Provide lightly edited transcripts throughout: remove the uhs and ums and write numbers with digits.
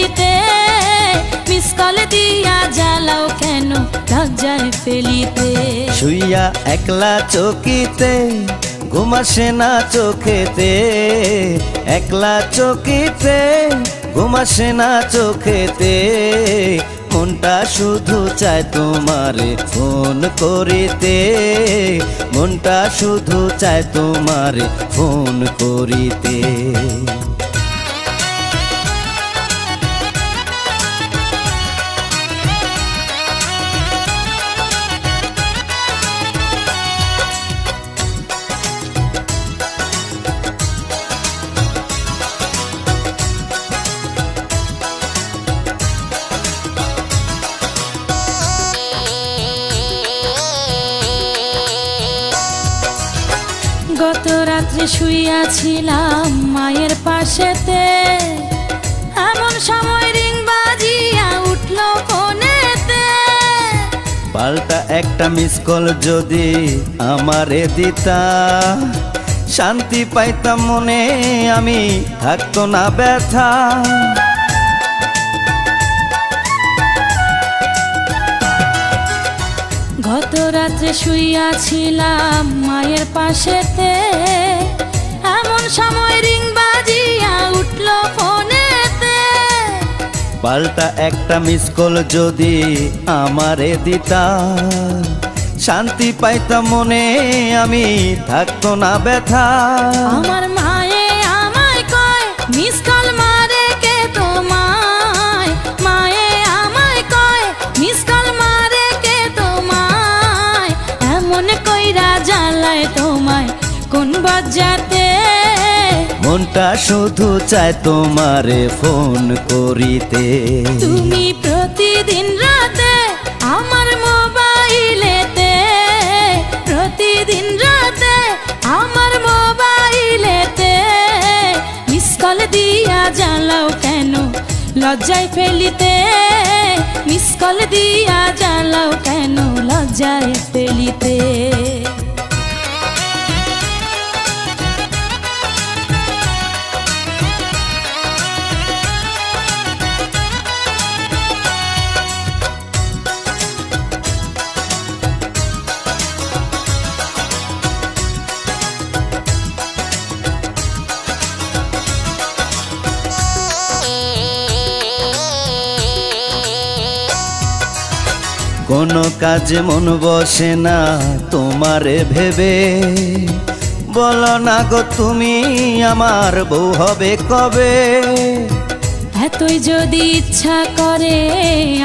ফেলিতে, miss call দিয়া জ্বালাও কেন লজ্জায় ফেলিতে। শুইয়া একলা চকিতে ঘুম আসে না চোখেতে, একলা চকিতে ঘুম আসে না চোখেতে। মনটা শুধু চায় তোমারে ফোন করিতে, মনটা শুধু চায় তোমারে ফোন করিতে। গত রাত্রে শুইয়াছিলাম মায়ের পাশেতে, এমন সময় রিং বাজিয়া উঠল ফোনেতে। পাল্টা একটা মিস কল যদি আমারে দিতা, শান্তি পাইতাম মনে, আমি থাকতো না ব্যথা। গত রাত্রে শুইয়াছিলাম মায়ের পাশেতে, এমন সময় রিং বাজিয়া উঠল ফোনেতে। পাল্টা একটা মিস কল যদি আমারে দিতা, শান্তি পাইতাম মনে, আমি থাকতো না ব্যথা। আমার মায়ে আমায় কয় মিস কল মারে কে তোমায়, মায়ে আমায় কয় মিস কল মারে কে তোমায়। এমন কইরা জ্বালায় তোমায় কোন বজ্জাতে, মনটা শুধু চায় তোমারে ফোন করিতে। তুমি প্রতিদিন রাতে আমার মোবাইলেতে, প্রতিদিন রাতে আমার মোবাইলেতে। মিস কল দিয়া জ্বালাও কেন লজ্জায় ফেলিতে, মিস কল দিয়া জ্বালাও কেন লজ্জায় ফেলিতে। কোনো কাজে মন বসে না তোমারে ভেবে, বলো না গো তুমি আমার বউ হবে কবে। এতই যদি ইচ্ছা করে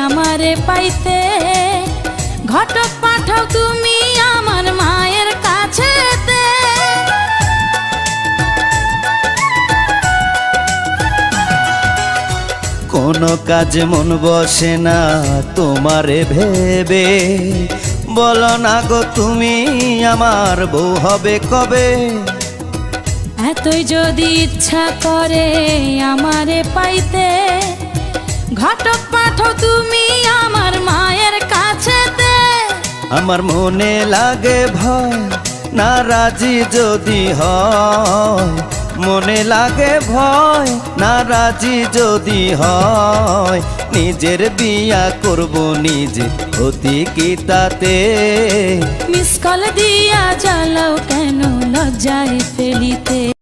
আমারে পাইতে, ঘটক পাঠাও তুমি আমার মায়ের কাছেতে। কোনো কাজে মন বসে না তোমারে ভেবে, বলো না গো তুমি আমার বউ হবে কবে। এতই যদি ইচ্ছা করে আমারে পাইতে, ঘটক পাঠাও তুমি আমার মায়ের কাছেতে। আমার মনে লাগে ভয় না রাজি যদি হয়, মনে লাগে ভয় না রাজি যদি হয়। নিজের বিয়া করব নিজে ক্ষতি কি তাতে। মিস কল দিয়া জ্বালাও কেন লজ্জায় ফেলিতে।